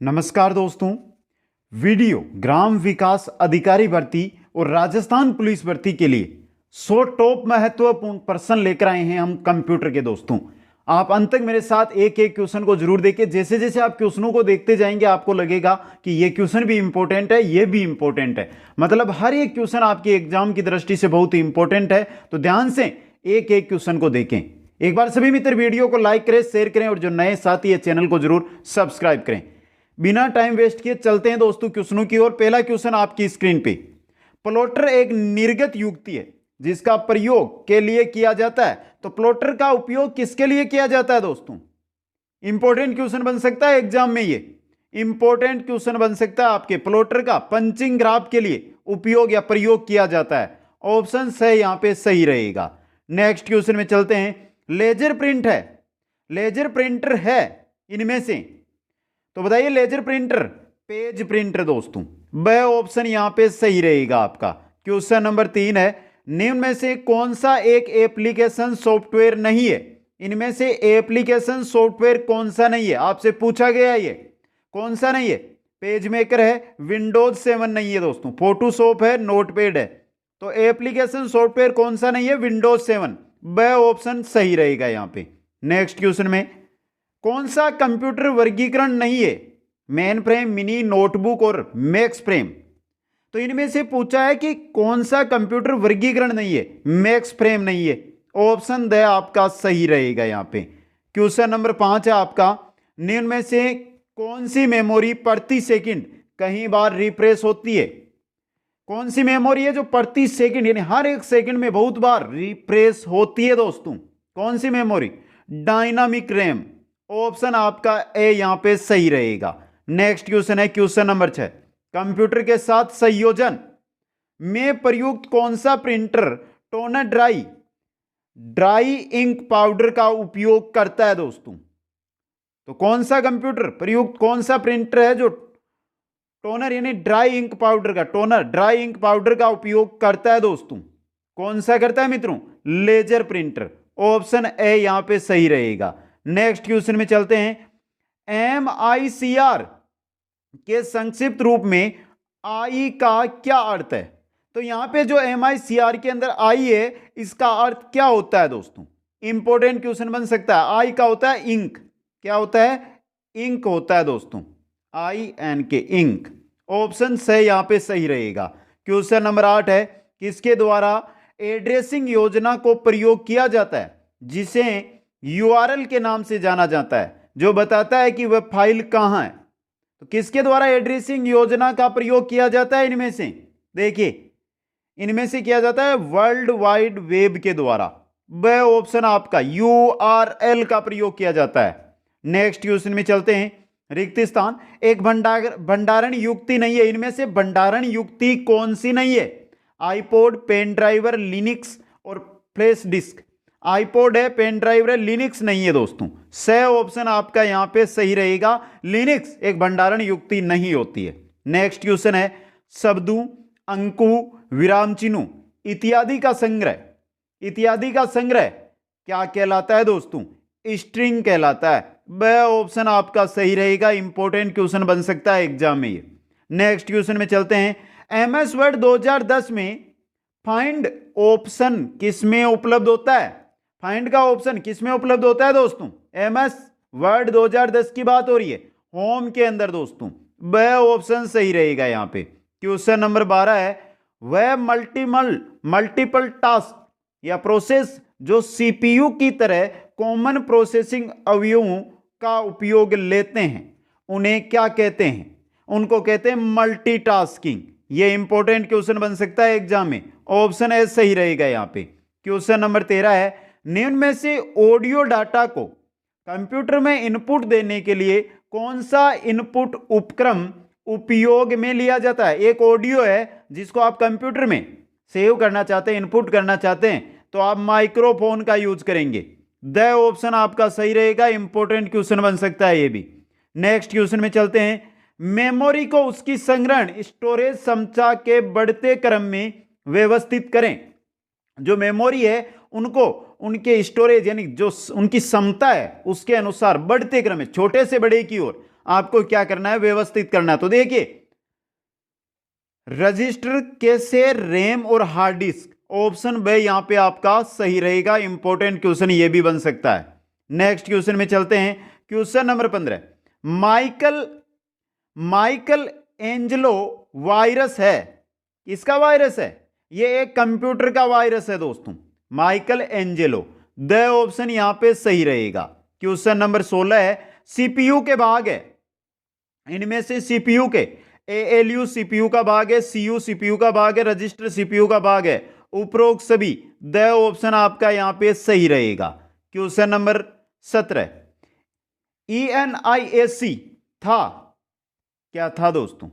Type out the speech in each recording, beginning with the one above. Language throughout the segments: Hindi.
नमस्कार दोस्तों। वीडियो ग्राम विकास अधिकारी भर्ती और राजस्थान पुलिस भर्ती के लिए 100 टॉप महत्वपूर्ण प्रश्न लेकर आए हैं हम कंप्यूटर के दोस्तों। आप अंत तक मेरे साथ एक एक क्वेश्चन को जरूर देखिए। जैसे जैसे आप क्वेश्चनों को देखते जाएंगे आपको लगेगा कि ये क्वेश्चन भी इंपॉर्टेंट है, ये भी इंपॉर्टेंट है। मतलब हर एक क्वेश्चन आपके एग्जाम की दृष्टि से बहुत ही इंपॉर्टेंट है, तो ध्यान से एक एक क्वेश्चन को देखें। एक बार सभी मित्र वीडियो को लाइक करें, शेयर करें और जो नए साथी है चैनल को जरूर सब्सक्राइब करें। बिना टाइम वेस्ट किए चलते हैं दोस्तों क्वेश्चनों की ओर। पहला क्वेश्चन आपकी स्क्रीन पे। प्लॉटर एक निर्गत युक्ति है जिसका प्रयोग के लिए किया जाता है। तो प्लॉटर का उपयोग किसके लिए किया जाता है दोस्तों? इंपॉर्टेंट क्वेश्चन बन सकता है एग्जाम में, ये इंपॉर्टेंट क्वेश्चन बन सकता है आपके। प्लॉटर का पंचिंग ग्राफ के लिए उपयोग या प्रयोग किया जाता है। ऑप्शन से यहां पे सही रहेगा। नेक्स्ट क्वेश्चन में चलते हैं। लेजर प्रिंट है, लेजर प्रिंटर है इनमें से, तो बताइए लेजर प्रिंटर, पेज प्रिंटर दोस्तों। ब ऑप्शन यहां पे सही रहेगा आपका। क्वेश्चन नंबर 3 है। निम्न में से कौन सा एक एप्लीकेशन सॉफ्टवेयर नहीं है? इनमें से एप्लीकेशन सॉफ्टवेयर कौन सा नहीं है? आपसे पूछा गया ये कौन सा नहीं है। पेज मेकर है, विंडोज 7 नहीं है दोस्तों, फोटोशॉप है, नोटपैड है। तो एप्लीकेशन सॉफ्टवेयर कौन सा नहीं है? विंडोज 7। ब ऑप्शन सही रहेगा यहां पे। नेक्स्ट क्वेश्चन में कौन सा कंप्यूटर वर्गीकरण नहीं है? मेन फ्रेम, मिनी, नोटबुक और मैक्स फ्रेम। तो इनमें से पूछा है कि कौन सा कंप्यूटर वर्गीकरण नहीं है? मैक्स फ्रेम नहीं है। ऑप्शन द आपका सही रहेगा यहां पे। क्वेश्चन नंबर 5 है आपका। निम्न में से कौन सी मेमोरी प्रति सेकंड कई बार रिफ्रेश होती है? कौन सी मेमोरी है जो प्रति सेकंड यानी हर एक सेकंड में बहुत बार रिफ्रेश होती है दोस्तों? कौन सी मेमोरी? Dynamic RAM. ऑप्शन आपका ए यहां पे सही रहेगा। नेक्स्ट क्वेश्चन है क्वेश्चन नंबर 6। कंप्यूटर के साथ संयोजन में प्रयुक्त कौन सा printer toner dry ink powder का उपयोग करता है दोस्तों? तो कौन सा कंप्यूटर प्रयुक्त कौन सा प्रिंटर है जो टोनर यानी ड्राई इंक पाउडर का, टोनर ड्राई इंक पाउडर का उपयोग करता है दोस्तों? कौन सा करता है मित्रों? Laser printer. ऑप्शन ए यहां पे सही रहेगा। नेक्स्ट क्वेश्चन में चलते हैं। MICR के संक्षिप्त रूप में आई का क्या अर्थ है? तो यहां पे जो MICR के अंदर आई है इसका अर्थ क्या होता है दोस्तों? इंपॉर्टेंट क्वेश्चन बन सकता है। आई का होता है इंक। क्या होता है? इंक होता है दोस्तों। INK ink. ऑप्शन से यहां पे सही रहेगा। क्वेश्चन नंबर 8 है। किसके द्वारा एड्रेसिंग योजना को प्रयोग किया जाता है जिसे URL के नाम से जाना जाता है, जो बताता है कि वह फाइल कहां है? तो किसके द्वारा एड्रेसिंग योजना का प्रयोग किया जाता है? इनमें से देखिए, इनमें से किया जाता है वर्ल्ड वाइड वेब के द्वारा। वह ऑप्शन आपका URL का प्रयोग किया जाता है। नेक्स्ट क्वेश्चन में चलते हैं। रिक्त स्थान एक भंडारण युक्ति नहीं है। इनमें से भंडारण युक्ति कौन सी नहीं है? आईपॉड, पेन ड्राइवर, लिनक्स और फ्लैश डिस्क। आईपॉड है, पेन ड्राइव है, लिनक्स नहीं है दोस्तों। से ऑप्शन आपका यहां पे सही रहेगा। लिनक्स एक भंडारण युक्ति नहीं होती है। नेक्स्ट क्वेश्चन है। शब्दों, अंकु, विराम चिन्हों इत्यादि का संग्रह, इत्यादि का संग्रह क्या कहलाता है दोस्तों? स्ट्रिंग कहलाता है। वह ऑप्शन आपका सही रहेगा। इंपॉर्टेंट क्वेश्चन बन सकता है एग्जाम में ये। नेक्स्ट क्वेश्चन में चलते हैं। MS वर्ड 2010 में फाइंड ऑप्शन किस में उपलब्ध होता है? फाइंड का ऑप्शन किस में उपलब्ध होता है दोस्तों? MS वर्ड 2010 की बात हो रही है, होम के अंदर दोस्तों। वह ऑप्शन सही रहेगा यहां पे। क्वेश्चन नंबर 12 है। वह मल्टीपल टास्क या प्रोसेस जो CPU की तरह कॉमन प्रोसेसिंग अवयवों का उपयोग लेते हैं उन्हें क्या कहते हैं? उनको कहते हैं मल्टीटास्किंग। ये इंपॉर्टेंट क्वेश्चन बन सकता है एग्जाम में। ऑप्शन ए सही रहेगा यहां पे। क्वेश्चन नंबर 13 है। निम्न में से ऑडियो डाटा को कंप्यूटर में इनपुट देने के लिए कौन सा इनपुट उपक्रम उपयोग में लिया जाता है? एक ऑडियो है जिसको आप कंप्यूटर में सेव करना चाहते हैं, इनपुट करना चाहते हैं, तो आप माइक्रोफोन का यूज करेंगे। द ऑप्शन आपका सही रहेगा। इंपॉर्टेंट क्वेश्चन बन सकता है ये भी। नेक्स्ट क्वेश्चन में चलते हैं। मेमोरी को उसकी संग्रहण स्टोरेज क्षमता के बढ़ते क्रम में व्यवस्थित करें। जो मेमोरी है उनको उनके स्टोरेज यानी जो उनकी क्षमता है उसके अनुसार बढ़ते क्रम में छोटे से बड़े की ओर आपको क्या करना है, व्यवस्थित करना है। तो देखिए, रजिस्टर कैसे रैम और हार्ड डिस्क, ऑप्शन बी यहां पे आपका सही रहेगा। इंपॉर्टेंट क्वेश्चन ये भी बन सकता है। नेक्स्ट क्वेश्चन में चलते हैं। Question number 15, Michael Angelo virus है, किसका वायरस है? ये एक कंप्यूटर का वायरस है दोस्तों, माइकल एंजेलो। द ऑप्शन यहां पे सही रहेगा। क्वेश्चन नंबर 16 है, सीपीयू के भाग है, इनमें से सीपीयू के एएलयू सीपीयू का भाग है, सीयू सीपीयू का भाग है, रजिस्टर सीपीयू का भाग है, उपरोक्त सभी। द ऑप्शन आपका यहां पे सही रहेगा। क्वेश्चन नंबर 17, ENIAC था, क्या था दोस्तों,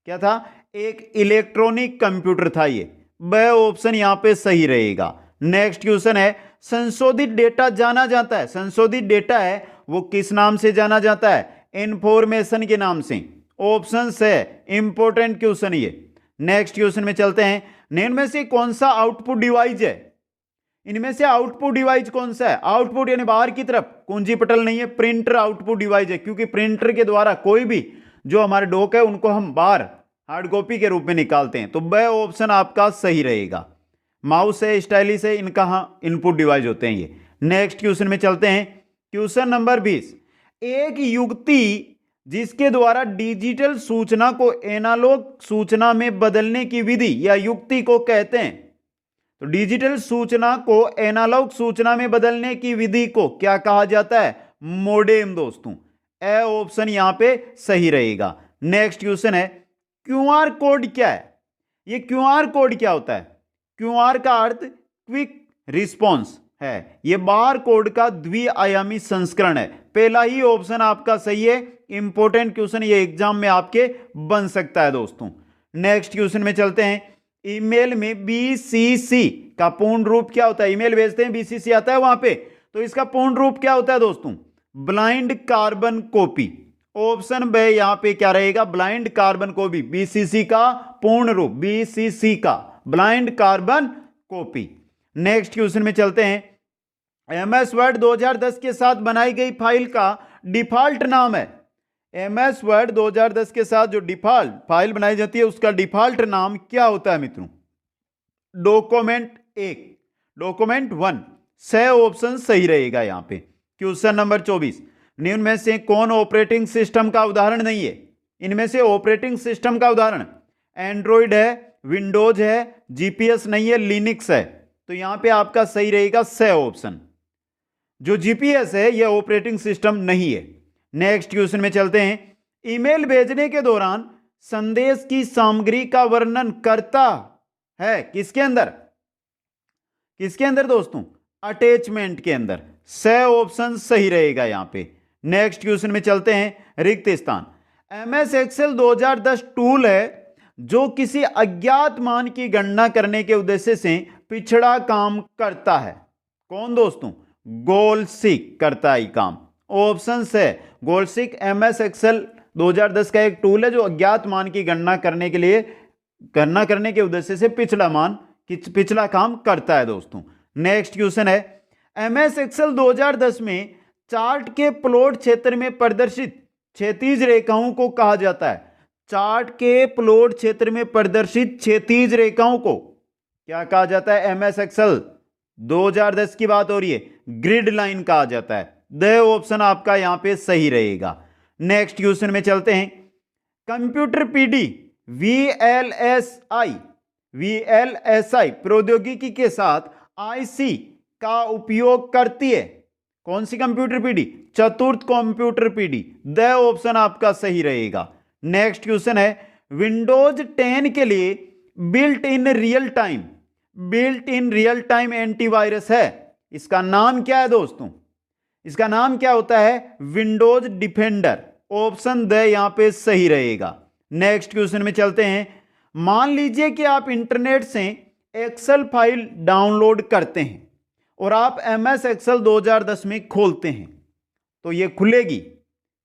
क्या था? एक इलेक्ट्रॉनिक कंप्यूटर था ये। ब ऑप्शन यहां पे सही रहेगा। नेक्स्ट क्वेश्चन है, संशोधित डेटा जाना जाता है, संशोधित डेटा है वो किस नाम से जाना जाता है? इंफॉर्मेशन के नाम से। ऑप्शन है, इंपॉर्टेंट क्वेश्चन ये। नेक्स्ट क्वेश्चन में चलते हैं। निम्न में से कौन सा आउटपुट डिवाइस है? इनमें से आउटपुट डिवाइस कौन सा है? आउटपुट यानी बाहर की तरफ, कुंजी पटल नहीं है, प्रिंटर आउटपुट डिवाइस है, क्योंकि प्रिंटर के द्वारा कोई भी जो हमारे डॉक है उनको हम बाहर हार्ड कॉपी के रूप में निकालते हैं। तो ब ऑप्शन आपका सही रहेगा। माउस है, स्टाइलिश है, इनका इनपुट डिवाइस होते हैं ये। नेक्स्ट क्वेश्चन में चलते हैं। क्वेश्चन नंबर 20, एक युक्ति जिसके द्वारा डिजिटल सूचना को एनालॉग सूचना में बदलने की विधि या युक्ति को कहते हैं। तो डिजिटल सूचना को एनालॉग सूचना में बदलने की विधि को क्या कहा जाता है? मोडेम दोस्तों। ए ऑप्शन यहां पे सही रहेगा। नेक्स्ट क्वेश्चन है, क्यूआर कोड क्या है? ये क्यूआर कोड क्या होता है? क्यूआर का अर्थ क्विक रिस्पॉन्स है, ये बार कोड का द्विआयामी संस्करण है। पहला ही ऑप्शन आपका सही है। इंपॉर्टेंट क्वेश्चन ये एग्जाम में आपके बन सकता है दोस्तों। नेक्स्ट क्वेश्चन में चलते हैं। ईमेल में बीसीसी का पूर्ण रूप क्या होता है? ईमेल भेजते हैं, बीसीसी आता है वहां पे, तो इसका पूर्ण रूप क्या होता है दोस्तों? Blind carbon copy. Option B यहां पे क्या रहेगा? Blind carbon copy. बीसीसी का पूर्ण रूप, बीसीसी का blind carbon copy. Next question में चलते हैं। एमएस वर्ड 2010 के साथ बनाई गई फाइल का डिफॉल्ट नाम है। एमएस वर्ड 2010 के साथ जो डिफॉल्ट फाइल बनाई जाती है उसका डिफॉल्ट नाम क्या होता है मित्रों? Document 1, document 1। सही ऑप्शन सही रहेगा यहां पे। क्वेश्चन नंबर 24, निम्न में से कौन ऑपरेटिंग सिस्टम का उदाहरण नहीं है? इनमें से ऑपरेटिंग सिस्टम का उदाहरण एंड्रॉइड है, विंडोज है, जीपीएस नहीं है, लिनक्स है। तो यहां पे आपका सही रहेगा सही ऑप्शन। जो जीपीएस है यह ऑपरेटिंग सिस्टम नहीं है। नेक्स्ट क्वेश्चन में चलते हैं। ईमेल भेजने के दौरान संदेश की सामग्री का वर्णन करता है किसके अंदर? किसके अंदर दोस्तों? अटैचमेंट के अंदर। सही ऑप्शन सही रहेगा यहां पे। नेक्स्ट क्वेश्चन में चलते हैं। रिक्त स्थान। एमएस एक्सेल 2010 टूल है जो किसी अज्ञात मान की गणना करने के उद्देश्य से पिछड़ा काम करता है। कौन दोस्तों? गोलसिक करता है काम। ऑप्शन है गोलसिक एमएस एक्सेल 2010 का एक टूल है जो अज्ञात मान की गणना करने के उद्देश्य से पिछला काम करता है दोस्तों। नेक्स्ट क्वेश्चन है। एमएस एक्सेल 2010 में चार्ट के प्लॉट क्षेत्र में प्रदर्शित क्षैतिज रेखाओं को कहा जाता है। चार्ट के प्लॉट क्षेत्र में प्रदर्शित क्षैतिज रेखाओं को क्या कहा जाता है? एमएस एक्सेल 2010 की बात हो रही है, ग्रिड लाइन कहा जाता है। द ऑप्शन आपका यहां पे सही रहेगा। नेक्स्ट क्वेश्चन में चलते हैं। कंप्यूटर पीडी वीएलएसआई प्रौद्योगिकी के साथ आईसी का उपयोग करती है। कौन सी कंप्यूटर पीडी? चतुर्थ कंप्यूटर पीडी। द ऑप्शन आपका सही रहेगा। नेक्स्ट क्वेश्चन है। विंडोज 10 के लिए built in real time antivirus है, इसका नाम क्या है दोस्तों? इसका नाम क्या होता है? Windows defender. ऑप्शन द यहां पे सही रहेगा। नेक्स्ट क्वेश्चन में चलते हैं। मान लीजिए कि आप इंटरनेट से एक्सेल फाइल डाउनलोड करते हैं और आप एमएस एक्सेल 2010 में खोलते हैं, तो ये खुलेगी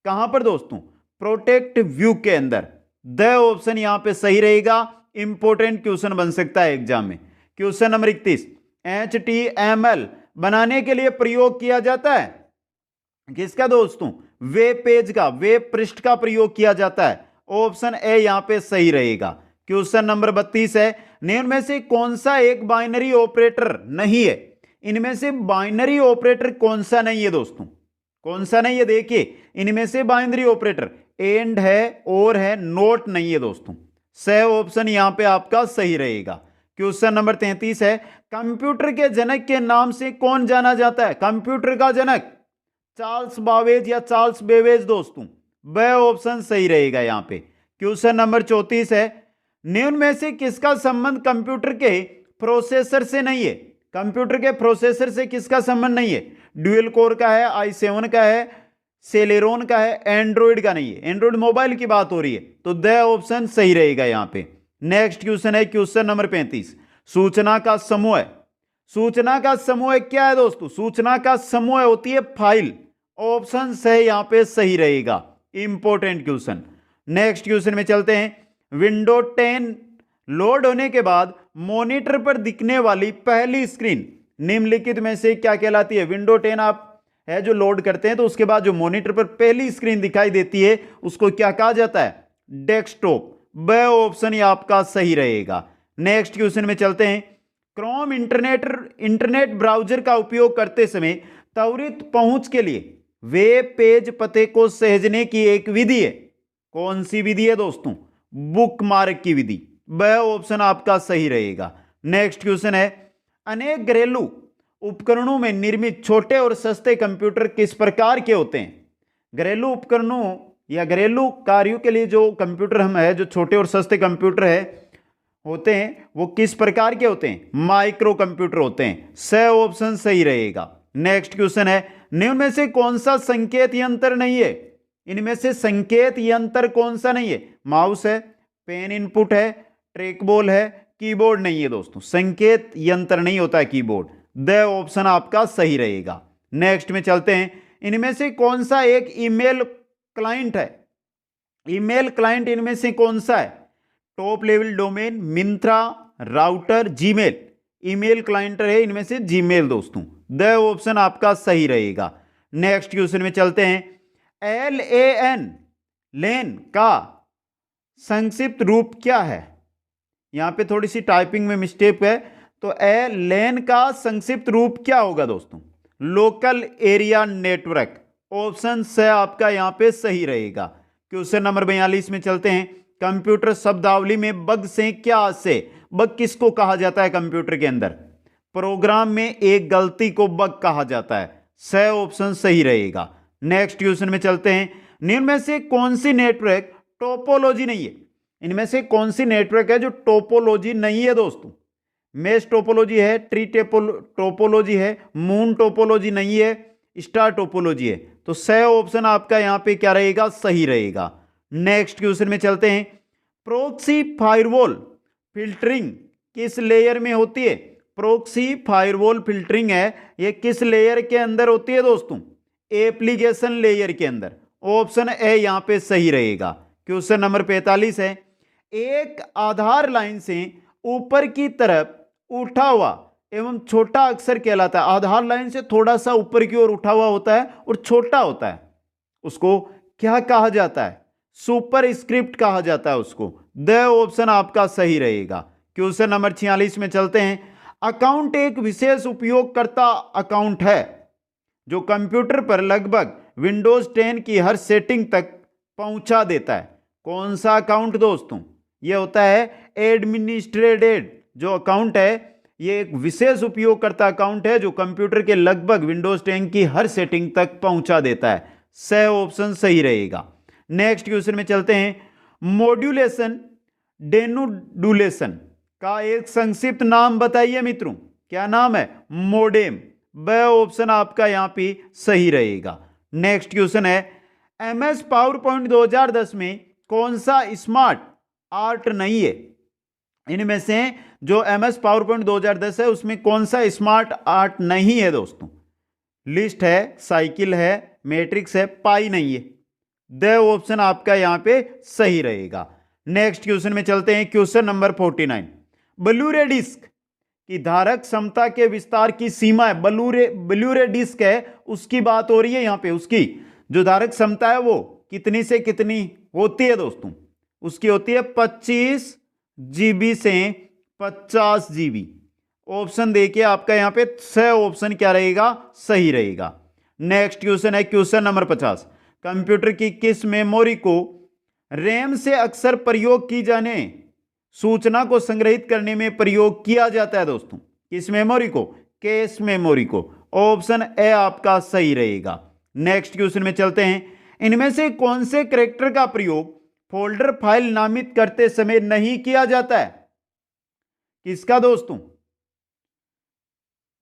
कहां पर दोस्तों? प्रोटेक्ट व्यू के अंदर। द ऑप्शन यहां पे सही रहेगा। इंपॉर्टेंट क्वेश्चन बन सकता है एग्जाम में। क्वेश्चन नंबर 31, HTML बनाने के लिए प्रयोग किया जाता है किसका दोस्तों? वेब पेज का, वेब पृष्ठ का प्रयोग किया जाता है। ऑप्शन ए यहां पे सही रहेगा। क्वेश्चन नंबर 32 है, निम्न में से कौन सा एक बाइनरी ऑपरेटर नहीं है? इनमें से बाइनरी ऑपरेटर कौन सा नहीं है दोस्तों? कौन सा नहीं है? देखिए, इनमें से बाइनरी ऑपरेटर एंड है, और है, नोट नहीं है दोस्तों। स ऑप्शन यहां पे आपका सही रहेगा। क्वेश्चन नंबर 33 है, कंप्यूटर के जनक के नाम से कौन जाना जाता है? कंप्यूटर का जनक चार्ल्स बाबेज या चार्ल्स बेबेज दोस्तों। ब ऑप्शन सही रहेगा यहां पे। क्वेश्चन नंबर 34 है, निम्न में से किसका संबंध कंप्यूटर के प्रोसेसर से नहीं है? कंप्यूटर के प्रोसेसर से किसका संबंध नहीं है? ड्यूल कोर का है, i7 का है, सेलेरोन का है, एंड्रॉइड का नहीं है। एंड्रॉइड मोबाइल की बात हो रही है, तो द ऑप्शन सही रहेगा यहां पे। नेक्स्ट क्वेश्चन है क्वेश्चन नंबर 35, सूचना का समूह है। सूचना का समूह क्या है दोस्तों? सूचना का समूह होती है फाइल। ऑप्शन से यहां पे सही रहेगा। Important question. नेक्स्ट क्वेश्चन में चलते हैं। विंडो 10 लोड होने के बाद मॉनिटर पर दिखने वाली पहली स्क्रीन निम्नलिखित में से क्या कहलाती है? विंडो 10 आप है जो लोड करते हैं, तो उसके बाद जो मॉनिटर पर पहली स्क्रीन दिखाई देती है उसको क्या कहा जाता है? डेस्कटॉप। ब ऑप्शन आपका सही रहेगा। नेक्स्ट क्वेश्चन में चलते हैं। क्रोम इंटरनेट ब्राउजर का उपयोग करते समय त्वरित पहुंच के लिए वेब पेज पते को सहेजने की एक विधि है। कौन सी विधि है दोस्तों? बुकमार्क की विधि। ब ऑप्शन आपका सही रहेगा। नेक्स्ट क्वेश्चन है, अनेक घरेलू उपकरणों में निर्मित छोटे और सस्ते कंप्यूटर किस प्रकार के होते हैं? घरेलू उपकरणों या घरेलू कार्यों के लिए जो कंप्यूटर हम है, जो छोटे और सस्ते कंप्यूटर है होते हैं, वो किस प्रकार के होते हैं? माइक्रो कंप्यूटर होते हैं। स ऑप्शन सही रहेगा। नेक्स्ट क्वेश्चन है, निम्न में से कौन सा संकेत यंत्र नहीं है? इनमें से संकेत यंत्र कौन सा नहीं है? माउस है, पेन इनपुट है, ट्रैकबॉल है, कीबोर्ड नहीं है दोस्तों। संकेत यंत्र नहीं होता है कीबोर्ड। द ऑप्शन आपका सही रहेगा। नेक्स्ट में चलते हैं। इनमें से कौन सा एक ईमेल क्लाइंट है? ईमेल क्लाइंट इनमें से कौन सा है? Top level domain, Myntra, router, Gmail. Email client है इनमें से जीमेल दोस्तों। द ऑप्शन आपका सही रहेगा। नेक्स्ट क्वेश्चन में चलते हैं। LAN लेन का संक्षिप्त रूप क्या है? यहां पे थोड़ी सी टाइपिंग में मिस्टेक है, तो LAN का संक्षिप्त रूप क्या होगा दोस्तों? Local area network. ऑप्शन से आपका यहां पे सही रहेगा। क्वेश्चन नंबर 42 में चलते हैं। कंप्यूटर शब्दावली में बग से क्या से? बग किसको कहा जाता है कंप्यूटर के अंदर? प्रोग्राम में एक गलती को बग कहा जाता है। स ऑप्शन सही रहेगा। नेक्स्ट क्वेश्चन में चलते हैं। निम्न में से कौन सी नेटवर्क टोपोलॉजी नहीं है? इनमें से कौन सी नेटवर्क है जो टोपोलॉजी नहीं है दोस्तों? मेश टोपोलॉजी है, ट्री टोपोलॉजी है, मून टोपोलॉजी नहीं है, स्टार टोपोलॉजी है। तो स ऑप्शन आपका यहां पे क्या रहेगा? सही रहेगा। नेक्स्ट क्वेश्चन में चलते हैं। प्रोक्सी फायरवॉल फिल्टरिंग किस लेयर में होती है? प्रोक्सी फायरवॉल फिल्टरिंग है, ये किस लेयर के अंदर होती है दोस्तों? एप्लीकेशन लेयर के अंदर। ऑप्शन ए यहां पे सही रहेगा। क्वेश्चन नंबर 45 है। एक आधार लाइन से ऊपर की तरफ उठा हुआ एवं छोटा अक्षर कहलाता है। आधार लाइन से थोड़ा सा ऊपर की ओर उठा हुआ होता है और छोटा होता है, उसको क्या कहा जाता है? सुपर स्क्रिप्ट कहा जाता है उसको। द ऑप्शन आपका सही रहेगा। क्वेश्चन नंबर 46 में चलते हैं। अकाउंट एक विशेष उपयोगकर्ता अकाउंट है जो कंप्यूटर पर लगभग विंडोज 10 की हर सेटिंग तक पहुंचा देता है। कौन सा अकाउंट दोस्तों? यह होता है एडमिनिस्ट्रेटेड जो अकाउंट है, यह एक विशेष उपयोगकर्ता अकाउंट है जो कंप्यूटर के लगभग विंडोज 10 की हर सेटिंग तक पहुंचा देता है। स ऑप्शन सही रहेगा। नेक्स्ट क्वेश्चन में चलते हैं। मॉड्यूलेशन डेनोडुलेशन का एक संक्षिप्त नाम बताइए मित्रों। क्या नाम है? मोडेम। ब ऑप्शन आपका यहां पे सही रहेगा। नेक्स्ट क्वेश्चन है। MS पावरपॉइंट 2010 में कौन सा स्मार्ट आर्ट नहीं है? इनमें से जो MS पावरपॉइंट 2010 है उसमें कौन सा स्मार्ट आर्ट नहीं है दोस्तों? लिस्ट है, साइकिल है, मैट्रिक्स है, पाई नहीं है। द ऑप्शन आपका यहां पे सही रहेगा। नेक्स्ट क्वेश्चन में चलते हैं। Question number 49। ब्लूरे डिस्क की धारक क्षमता के विस्तार की सीमा है। ब्लूरे डिस्क है उसकी बात हो रही है यहां पे, उसकी जो धारक क्षमता है वो कितनी से कितनी होती है दोस्तों? उसकी होती है 25 GB से 50 GB। ऑप्शन देखिए आपका यहां पे 6 ऑप्शन क्या रहेगा? सही रहेगा। नेक्स्ट क्वेश्चन है क्वेश्चन नंबर 50। कंप्यूटर की किस मेमोरी को रैम से अक्सर प्रयोग की जाने सूचना को संग्रहित करने में प्रयोग किया जाता है दोस्तों? किस मेमोरी को? कैश मेमोरी को। ऑप्शन ए आपका सही रहेगा। नेक्स्ट क्वेश्चन में चलते हैं। इनमें से कौन से कैरेक्टर का प्रयोग फोल्डर फाइल नामित करते समय नहीं किया जाता है? किसका दोस्तों?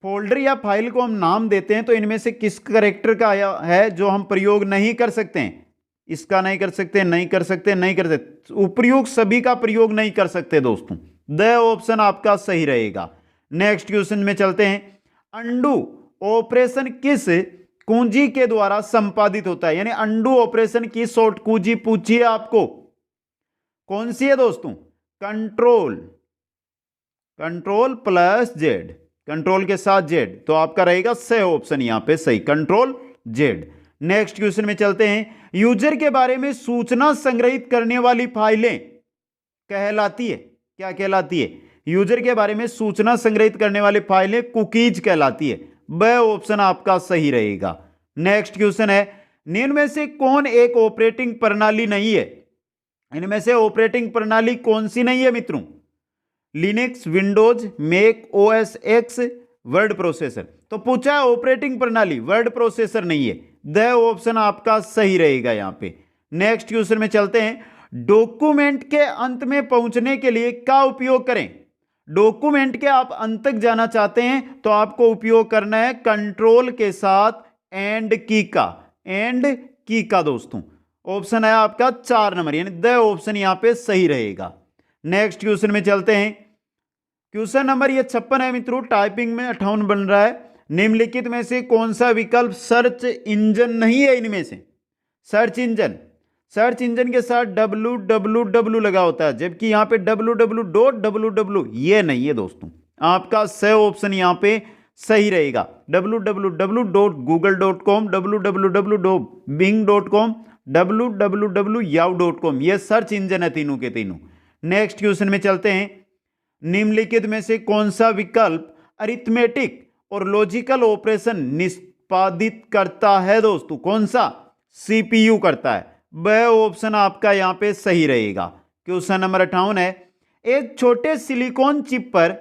फोल्डर या फाइल को हम नाम देते हैं तो इनमें से किस कैरेक्टर का है जो हम प्रयोग नहीं कर सकते हैं? इसका नहीं कर सकते, नहीं कर सकते, नहीं कर सकते, उपयोग सभी का प्रयोग नहीं कर सकते दोस्तों। द ऑप्शन आपका सही रहेगा। नेक्स्ट क्वेश्चन में चलते हैं। अंडू ऑपरेशन किस कुंजी के द्वारा संपादित होता है? यानी अंडू ऑपरेशन की शॉर्ट कुंजी पूछी है आपको, कौन सी है दोस्तों? Control, control plus Z, control के साथ जेड, तो आपका रहेगा स ऑप्शन यहां पे सही, कंट्रोल जेड। नेक्स्ट क्वेश्चन में चलते हैं। यूजर के बारे में सूचना संग्रहित करने वाली फाइलें कहलाती है, क्या कहलाती है? यूजर के बारे में सूचना संग्रहित करने वाली फाइलें कुकीज कहलाती है। ब ऑप्शन आपका सही रहेगा। नेक्स्ट क्वेश्चन है। निम्न में से कौन एक ऑपरेटिंग प्रणाली नहीं है? इनमें से ऑपरेटिंग प्रणाली कौन सी नहीं है मित्रों? Linux, Windows, Mac OS X, word processor. तो पूछा है ऑपरेटिंग प्रणाली, वर्ड प्रोसेसर नहीं है। द ऑप्शन आपका सही रहेगा यहां पे। नेक्स्ट क्वेश्चन में चलते हैं। डॉक्यूमेंट के अंत में पहुंचने के लिए क्या उपयोग करें? डॉक्यूमेंट के आप अंत तक जाना चाहते हैं तो आपको उपयोग करना है कंट्रोल के साथ एंड की का, एंड की का दोस्तों। ऑप्शन है आपका 4 नंबर, यानी द ऑप्शन यहां पे सही रहेगा। नेक्स्ट क्वेश्चन में चलते हैं। क्वेश्चन नंबर ये 56 है मित्रों, टाइपिंग में 58 बन रहा है। निम्नलिखित में से कौन सा विकल्प सर्च इंजन नहीं है? इनमें से सर्च इंजन, सर्च इंजन के साथ www लगा होता है, जबकि यहां पे www ये नहीं है दोस्तों। आपका स ऑप्शन यहां पे सही रहेगा। www.google.com, www.bing.com, www.yahoo.com ये सर्च इंजन है तीनों के तीनों। नेक्स्ट क्वेश्चन में चलते हैं। निम्नलिखित में से कौन सा विकल्प अरिथमेटिक और लॉजिकल ऑपरेशन निष्पादित करता है दोस्तों? कौन सा? सीपीयू करता है। वह ऑप्शन आपका यहां पे सही रहेगा। क्वेश्चन नंबर 58 है। एक छोटे सिलिकॉन चिप पर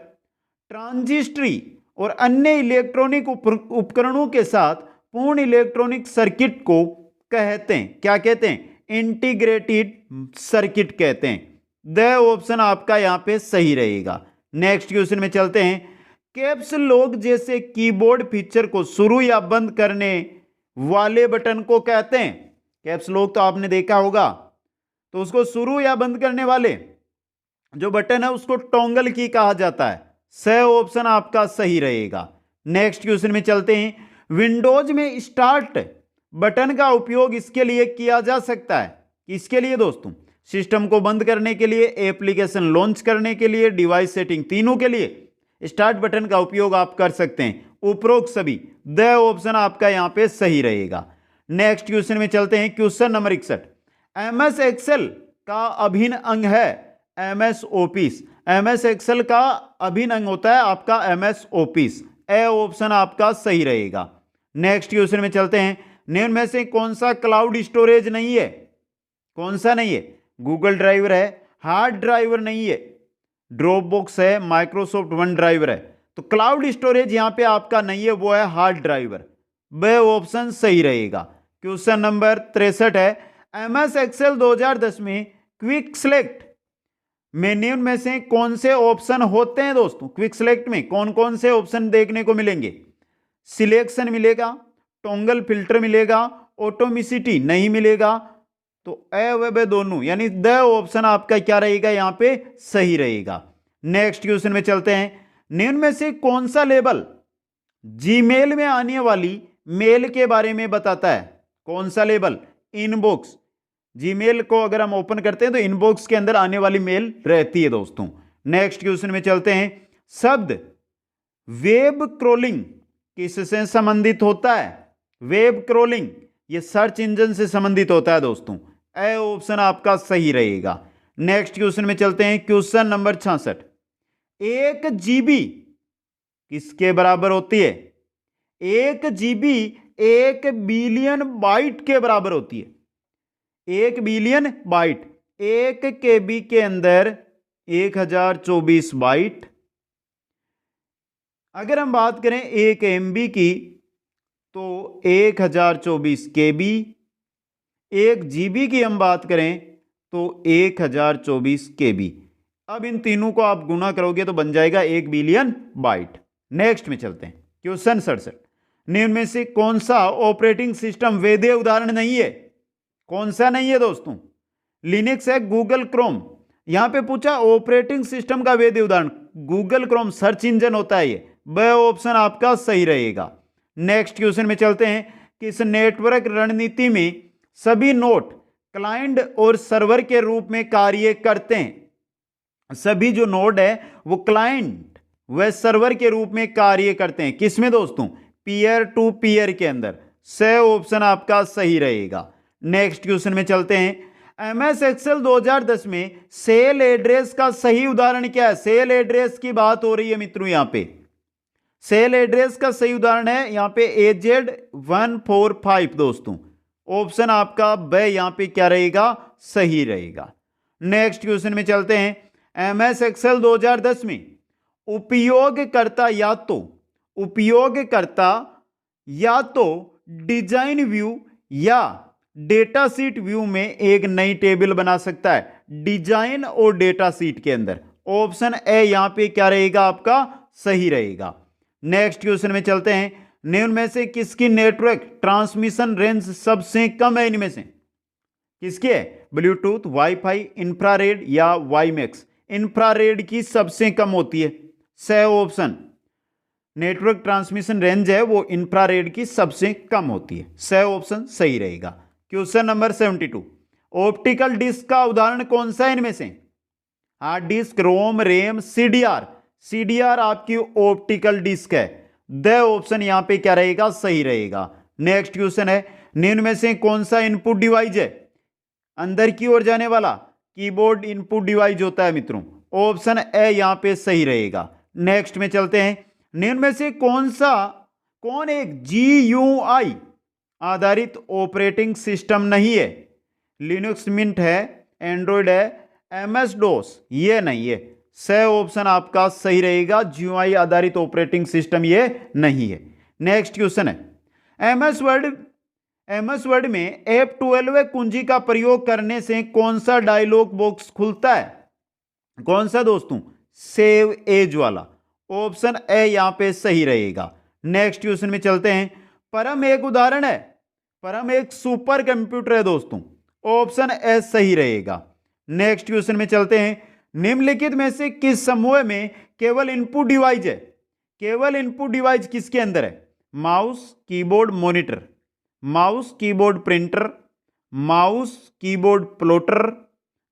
ट्रांजिस्टरी और अन्य इलेक्ट्रॉनिक उपकरणों के साथ पूर्ण इलेक्ट्रॉनिक सर्किट को कहते हैं, क्या कहते हैं? इंटीग्रेटेड सर्किट कहते हैं। द ऑप्शन आपका यहां पे सही रहेगा। नेक्स्ट क्वेश्चन में चलते हैं। कैप्स लॉक जैसे कीबोर्ड फीचर को शुरू या बंद करने वाले बटन को कहते हैं? कैप्स लॉक तो आपने देखा होगा, तो उसको शुरू या बंद करने वाले जो बटन है उसको टॉगल की कहा जाता है। स ऑप्शन आपका सही रहेगा। नेक्स्ट क्वेश्चन में चलते हैं। विंडोज में स्टार्ट बटन का उपयोग इसके लिए किया जा सकता है, किसके लिए दोस्तों? सिस्टम को बंद करने के लिए, एप्लीकेशन लॉन्च करने के लिए, डिवाइस सेटिंग, तीनों के लिए स्टार्ट बटन का उपयोग आप कर सकते हैं। उपरोक्त सभी। द ऑप्शन आपका यहां पे सही रहेगा। नेक्स्ट क्वेश्चन में चलते हैं। Question number 61। एमएस एक्सेल का अभिन्न अंग है एमएस ऑफिस। एमएस एक्सेल का अभिन्न अंग होता है आपका एमएस ऑफिस। ए ऑप्शन आपका सही रहेगा। नेक्स्ट क्वेश्चन में चलते हैं। निम्न में से कौन सा क्लाउड स्टोरेज नहीं है? कौन सा नहीं है? गूगल ड्राइवर है, हार्ड ड्राइवर नहीं है, ड्रॉप बॉक्स है, माइक्रोसॉफ्ट वन ड्राइवर है। तो क्लाउड स्टोरेज यहां पे आपका नहीं है, वो है हार्ड ड्राइवर। वह ऑप्शन सही रहेगा। क्वेश्चन नंबर 63 है। एमएस एक्सेल 2010 में क्विक सिलेक्ट में निम्न में से कौन से ऑप्शन होते हैं दोस्तों? क्विक सिलेक्ट में कौन कौन से ऑप्शन देखने को मिलेंगे? सिलेक्शन मिलेगा, टॉगल फिल्टर मिलेगा, ऑटोमेसिटी नहीं मिलेगा। तो ए व ब दोनों, यानी द ऑप्शन आपका क्या रहेगा यहां पे सही रहेगा। नेक्स्ट क्वेश्चन में चलते हैं। निम्न में से कौन सा लेबल जीमेल में आने वाली मेल के बारे में बताता है? कौन सा लेबल? इनबॉक्स। जीमेल को अगर हम ओपन करते हैं तो इनबॉक्स के अंदर आने वाली मेल रहती है दोस्तों। नेक्स्ट क्वेश्चन में चलते हैं। शब्द वेब क्रोलिंग किससे संबंधित होता है? वेब क्रोलिंग ये सर्च इंजन से संबंधित होता है दोस्तों। ए ऑप्शन आपका सही रहेगा। नेक्स्ट क्वेश्चन में चलते हैं, क्वेश्चन नंबर 66। 1 GB किसके बराबर होती है? 1 GB 1 बिलियन बाइट के बराबर होती है। 1 बिलियन बाइट, 1 KB के अंदर 1024 बाइट। अगर हम बात करें 1 MB की तो 1024 KB। 1 GB की हम बात करें तो 1024 KB। अब इन तीनों को आप गुना करोगे तो बन जाएगा 1 बिलियन बाइट। नेक्स्ट में चलते हैं, क्वेश्चन 67। निम्न में से कौन सा ऑपरेटिंग सिस्टम वैध उदाहरण नहीं है? कौन सा नहीं है दोस्तों? लिनक्स है, गूगल क्रोम। यहां पे पूछा ऑपरेटिंग सिस्टम का वैध उदाहरण, गूगल क्रोम सर्च इंजन होता है ये। वह ऑप्शन आपका सही रहेगा। नेक्स्ट क्वेश्चन में चलते हैं कि इस नेटवर्क रणनीति में सभी नोड क्लाइंट और सर्वर के रूप में कार्य करते हैं। सभी जो नोड है वो क्लाइंट व सर्वर के रूप में कार्य करते हैं। किसमें दोस्तों? पीयर टू पीयर के अंदर। से ऑप्शन आपका सही रहेगा। नेक्स्ट क्वेश्चन में चलते हैं, MS एक्सेल 2010 में सेल एड्रेस का सही उदाहरण क्या है? सेल एड्रेस की बात हो रही है मित्रों। यहां पे सेल एड्रेस का सही उदाहरण है यहां पे AZ145 दोस्तों। ऑप्शन आपका ब यहां पे क्या रहेगा? सही रहेगा। नेक्स्ट क्वेश्चन में चलते हैं, MS एक्सेल 2010 में उपयोगकर्ता या तो डिजाइन व्यू या डेटा सीट व्यू में एक नई टेबल बना सकता है। डिजाइन और डेटा सीट के अंदर। ऑप्शन ए यहां पे क्या रहेगा? आपका सही रहेगा। नेक्स्ट क्वेश्चन में चलते हैं, निम्न में से किसकी नेटवर्क ट्रांसमिशन रेंज सबसे कम है? इनमें से किसकी है? ब्लूटूथ, वाईफाई, इंफ्रारेड या वाईमैक्स? इंफ्रारेड की सबसे कम होती है। सही ऑप्शन, नेटवर्क ट्रांसमिशन रेंज है वो इंफ्रारेड की सबसे कम होती है। सही ऑप्शन सही रहेगा। Question number 72। ऑप्टिकल डिस्क का उदाहरण कौन सा है इनमें से? हार्ड डिस्क, रोम, रैम, CDR। CDR आपकी ऑप्टिकल डिस्क है। द ऑप्शन यहां पे क्या रहेगा? सही रहेगा। नेक्स्ट क्वेश्चन है, निम्न में से कौन सा इनपुट डिवाइस है? अंदर की ओर जाने वाला कीबोर्ड इनपुट डिवाइस होता है मित्रों। ऑप्शन ए यहां पे सही रहेगा। नेक्स्ट में चलते हैं, निम्न में से कौन एक GUI आधारित ऑपरेटिंग सिस्टम नहीं है? लिनक्स मिंट है, एंड्रॉइड है, MS-DOS ये नहीं है। सही ऑप्शन आपका सही रहेगा। GUI आधारित ऑपरेटिंग सिस्टम ये नहीं है। नेक्स्ट क्वेश्चन है, MS वर्ड में F12 कुंजी का प्रयोग करने से कौन सा डायलॉग बॉक्स खुलता है? कौन सा दोस्तों? सेव एज वाला। ऑप्शन ए यहां पे सही रहेगा। नेक्स्ट क्वेश्चन में चलते हैं, परम एक उदाहरण है, परम एक सुपर कंप्यूटर है दोस्तों। ऑप्शन ए सही रहेगा। नेक्स्ट क्वेश्चन में चलते हैं, निम्नलिखित में से किस समूह में केवल इनपुट डिवाइस है? केवल इनपुट डिवाइस किसके अंदर है? Mouse, keyboard, monitor, mouse, keyboard, printer, mouse, keyboard, plotter,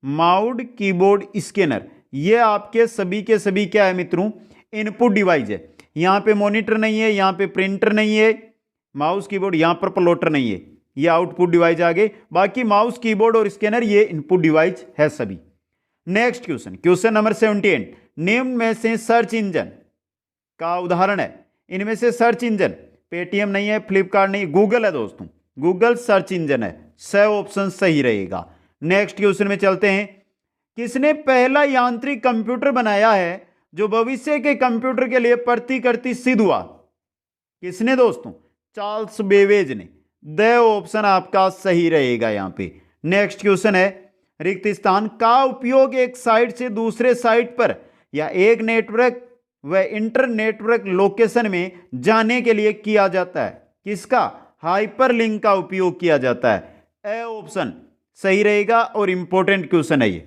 mouse, keyboard, scanner. ये आपके सभी के सभी क्या है मित्रों? इनपुट डिवाइस है। यहां पे मॉनिटर नहीं है, यहां पे प्रिंटर नहीं है, माउस, कीबोर्ड, यहां पर प्लॉटर नहीं है, ये आउटपुट डिवाइस आ गए। बाकी माउस, कीबोर्ड और स्कैनर ये इनपुट डिवाइस है सभी। Next question, question number 78। निम्न में से सर्च इंजन का उदाहरण है। इनमें से सर्च इंजन पेटीएम नहीं है, फ्लिपकार्ट नहीं, गूगल है दोस्तों। गूगल सर्च इंजन है। सही ऑप्शन सही रहेगा। नेक्स्ट क्वेश्चन में चलते हैं, किसने पहला यांत्रिक कंप्यूटर बनाया है जो भविष्य के कंप्यूटर के लिए प्रतिकृति सिद्ध हुआ? किसने दोस्तों? चार्ल्स बेबेज ने। द ऑप्शन आपका सही रहेगा यहां पे। नेक्स्ट क्वेश्चन है, रिक्त स्थान का उपयोग एक साइट से दूसरे साइट पर या एक नेटवर्क व इंटर नेटवर्क लोकेशन में जाने के लिए किया जाता है। किसका? हाइपरलिंक का उपयोग किया जाता है। ए ऑप्शन सही रहेगा और इंपॉर्टेंट क्वेश्चन है ये।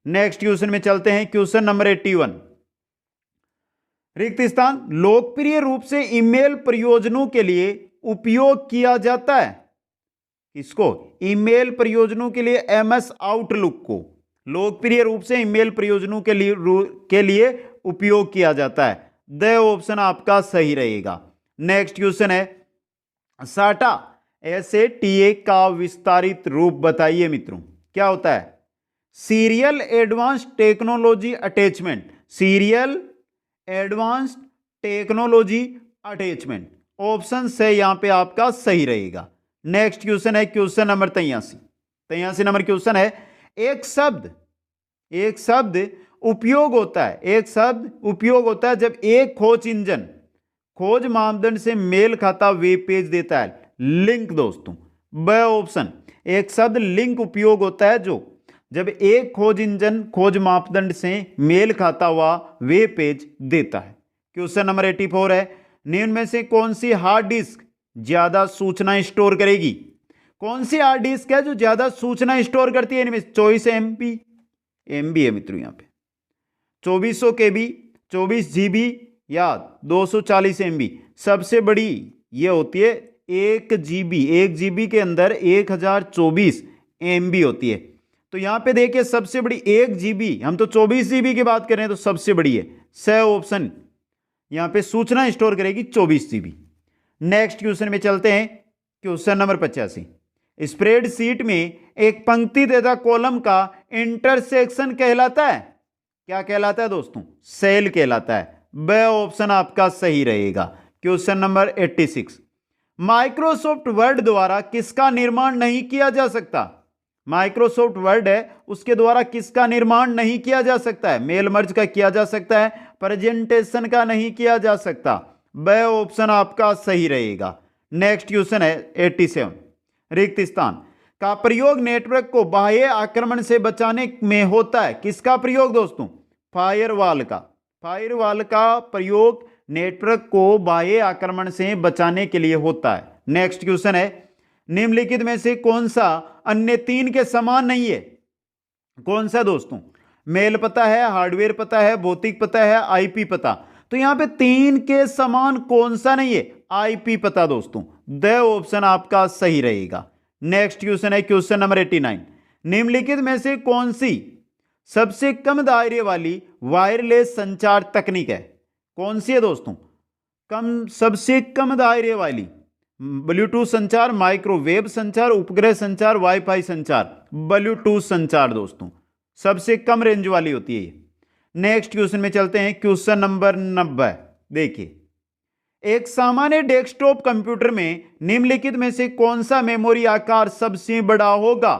नेक्स्ट क्वेश्चन में चलते हैं, क्वेश्चन नंबर 81। रिक्त स्थान लोकप्रिय रूप से ईमेल प्रयोजनों के लिए उपयोग किया जाता है। किसको? ईमेल प्रयोजनों के लिए MS आउटलुक को लोकप्रिय रूप से ईमेल प्रयोजनों के लिए उपयोग किया जाता है। द ऑप्शन आपका सही रहेगा। नेक्स्ट क्वेश्चन है, साटा SATA का विस्तारित रूप बताइए मित्रों, क्या होता है? Serial advance technology attachment, serial advance technology attachment. Option से यहां पे आपका सही रहेगा। नेक्स्ट क्वेश्चन है क्वेश्चन नंबर 83 नंबर क्वेश्चन है, एक शब्द उपयोग होता है, एक शब्द उपयोग होता है जब एक खोज इंजन खोज मापदंड से मेल खाता वेब पेज देता है। लिंक दोस्तों, ब ऑप्शन। एक शब्द लिंक उपयोग होता है जो जब एक खोज इंजन खोज मापदंड से मेल खाता हुआ वेब पेज देता है। क्वेश्चन नंबर 84 है, निम्न में से कौन सी हार्ड डिस्क ज्यादा सूचना स्टोर करेगी? कौन सी हार्ड डिस्क है जो ज्यादा सूचना स्टोर करती है? इनमें 24 एमबी है मित्रों, यहां पे 2400 KB, 24 GB या 240 MB। सबसे बड़ी ये होती है 1 GB, 1 GB के अंदर 1024 MB होती है। तो यहां पे देखिए सबसे बड़ी 1 GB, हम तो 24 GB की बात कर रहे हैं, तो सबसे बड़ी है स ऑप्शन, यहां पे सूचना स्टोर करेगी 24 GB। नेक्स्ट क्वेश्चन में चलते हैं, क्वेश्चन नंबर 85। स्प्रेडशीट में एक पंक्ति तथा कॉलम का इंटरसेक्शन कहलाता है, क्या कहलाता है दोस्तों? सेल कहलाता है। ब ऑप्शन आपका सही रहेगा। क्वेश्चन नंबर 86, माइक्रोसॉफ्ट वर्ड द्वारा किसका निर्माण नहीं किया जा सकता? माइक्रोसॉफ्ट वर्ड है, उसके द्वारा किसका निर्माण नहीं किया जा सकता है? मेल मर्ज का किया जा सकता है, प्रेजेंटेशन का नहीं किया जा सकता। ब ऑप्शन आपका सही रहेगा। नेक्स्ट क्वेश्चन है 87, रिक्त स्थान का प्रयोग नेटवर्क को बाह्य आक्रमण से बचाने में होता है। किसका प्रयोग दोस्तों? फायरवॉल का। फायरवॉल का प्रयोग नेटवर्क को बाह्य आक्रमण से बचाने के लिए होता है। नेक्स्ट क्वेश्चन है, निम्नलिखित में से कौन सा अन्य 3 के समान नहीं है? कौन सा दोस्तों? मेल पता है, हार्डवेयर पता है, भौतिक पता है, आईपी पता। तो यहां पे 3 के समान कौन सा नहीं है? आईपी पता दोस्तों। द ऑप्शन आपका सही रहेगा। नेक्स्ट क्वेश्चन है क्वेश्चन नंबर 89, निम्नलिखित में से कौन सी सबसे कम दायरे वाली वायरलेस संचार तकनीक है? कौन सी है दोस्तों? सबसे कम दायरे वाली ब्लूटूथ संचार, माइक्रोवेव संचार, उपग्रह संचार, वाईफाई संचार। ब्लूटूथ संचार दोस्तों सबसे कम रेंज वाली होती है। नेक्स्ट क्वेश्चन में चलते हैं, क्वेश्चन नंबर 90। देखिए, एक सामान्य डेस्कटॉप कंप्यूटर में निम्नलिखित में से कौन सा मेमोरी आकार सबसे बड़ा होगा?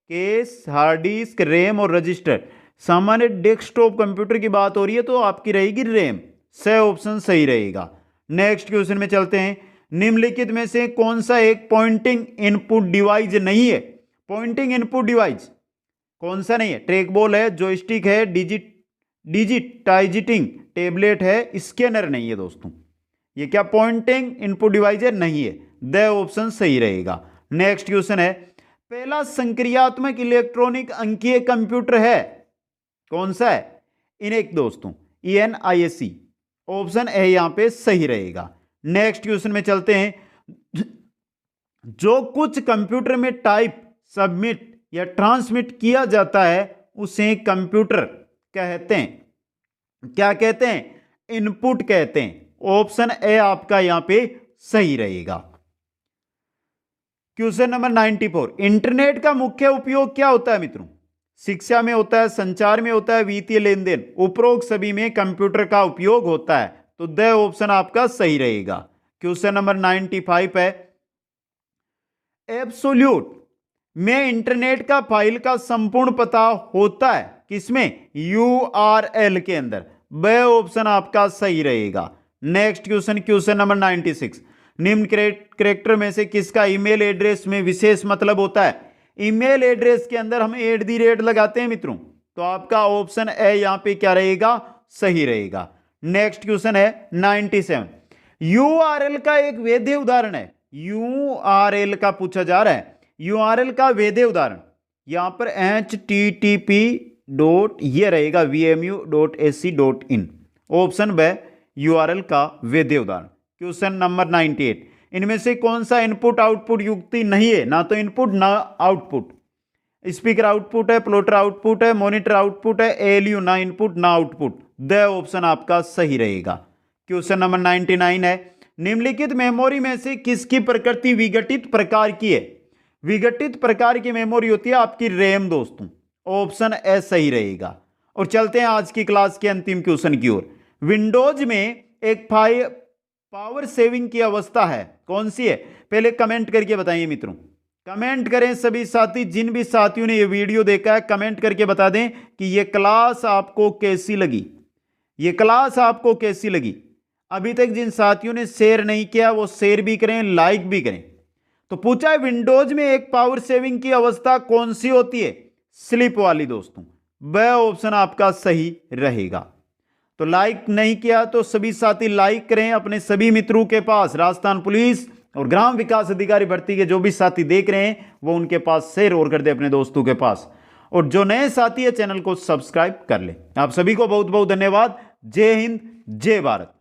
केस, हार्ड डिस्क, रैम और रजिस्टर। सामान्य डेस्कटॉप कंप्यूटर की बात हो रही है तो आपकी रहेगी रैम। स ऑप्शन सही रहेगा। नेक्स्ट क्वेश्चन में चलते हैं, निम्नलिखित में से कौन सा एक पॉइंटिंग इनपुट डिवाइस नहीं है? पॉइंटिंग इनपुट डिवाइस कौन सा नहीं है? ट्रैक बॉल है, जॉयस्टिक है, डिजिटाइजिटिंग टैबलेट है, स्कैनर नहीं है दोस्तों। ये क्या पॉइंटिंग इनपुट डिवाइस है? नहीं है। द ऑप्शन सही रहेगा। नेक्स्ट क्वेश्चन है, पहला संक्रियात्मक इलेक्ट्रॉनिक अंकीय कंप्यूटर है, कौन सा है? इनेक दोस्तों, ENIAC। ऑप्शन ए यहां पे सही रहेगा। नेक्स्ट क्वेश्चन में चलते हैं, जो कुछ कंप्यूटर में टाइप, सबमिट या ट्रांसमिट किया जाता है उसे कंप्यूटर कहते हैं, क्या कहते हैं? इनपुट कहते हैं। ऑप्शन ए आपका यहां पे सही रहेगा। क्वेश्चन नंबर 94, इंटरनेट का मुख्य उपयोग क्या होता है मित्रों? शिक्षा में होता है, संचार में होता है, वित्तीय लेन देन। उपरोक्त सभी में कंप्यूटर का उपयोग होता है, तो द ऑप्शन आपका सही रहेगा। क्वेश्चन नंबर 95 है, एब्सोल्यूट में इंटरनेट का फाइल का संपूर्ण पता होता है किसमें? URL के अंदर। ब ऑप्शन आपका सही रहेगा। नेक्स्ट क्वेश्चन, क्वेश्चन नंबर 96, निम्न कैरेक्टर में से किसका ईमेल एड्रेस में विशेष मतलब होता है? ईमेल एड्रेस के अंदर हम @ लगाते हैं मित्रों, तो आपका ऑप्शन ए यहां पे क्या रहेगा? सही रहेगा। नेक्स्ट क्वेश्चन है 97, URL का एक वैध उदाहरण है। URL का पूछा जा रहा है, URL का वैध उदाहरण यहां पर http ये रहेगा vmu.ac.in। ऑप्शन ब URL का वैध उदाहरण। क्वेश्चन नंबर 98, इनमें से कौन सा इनपुट आउटपुट युक्ति नहीं है? ना तो इनपुट ना आउटपुट। स्पीकर आउटपुट है, प्लॉटर आउटपुट है, मॉनिटर आउटपुट है, ALU ना इनपुट ना आउटपुट। द ऑप्शन आपका सही रहेगा। क्वेश्चन नंबर 99 है, निम्नलिखित मेमोरी में से किसकी प्रकृति विघटित प्रकार की है? विघटित प्रकार की मेमोरी होती है आपकी रैम दोस्तों। ऑप्शन ए सही रहेगा। और चलते हैं आज की क्लास के अंतिम क्वेश्चन की ओर। विंडोज में एक पावर सेविंग की अवस्था है, कौन सी है? पहले कमेंट करके बताइए मित्रों, कमेंट करें सभी साथी। जिन भी साथियों ने ये वीडियो देखा है कमेंट करके बता दें कि ये क्लास आपको कैसी लगी, ये क्लास आपको कैसी लगी। अभी तक जिन साथियों ने शेयर नहीं किया वो शेयर भी करें, लाइक भी करें। तो पूछा है विंडोज में एक पावर सेविंग की अवस्था कौन सी होती है? स्लिप वाली दोस्तों। वह ऑप्शन आपका सही रहेगा। तो लाइक नहीं किया तो सभी साथी लाइक करें अपने सभी मित्रों के पास। राजस्थान पुलिस और ग्राम विकास अधिकारी भर्ती के जो भी साथी देख रहे हैं वो उनके पास शेयर और कर दे अपने दोस्तों के पास। और जो नए साथी है चैनल को सब्सक्राइब कर ले। आप सभी को बहुत बहुत धन्यवाद। जय हिंद, जय भारत।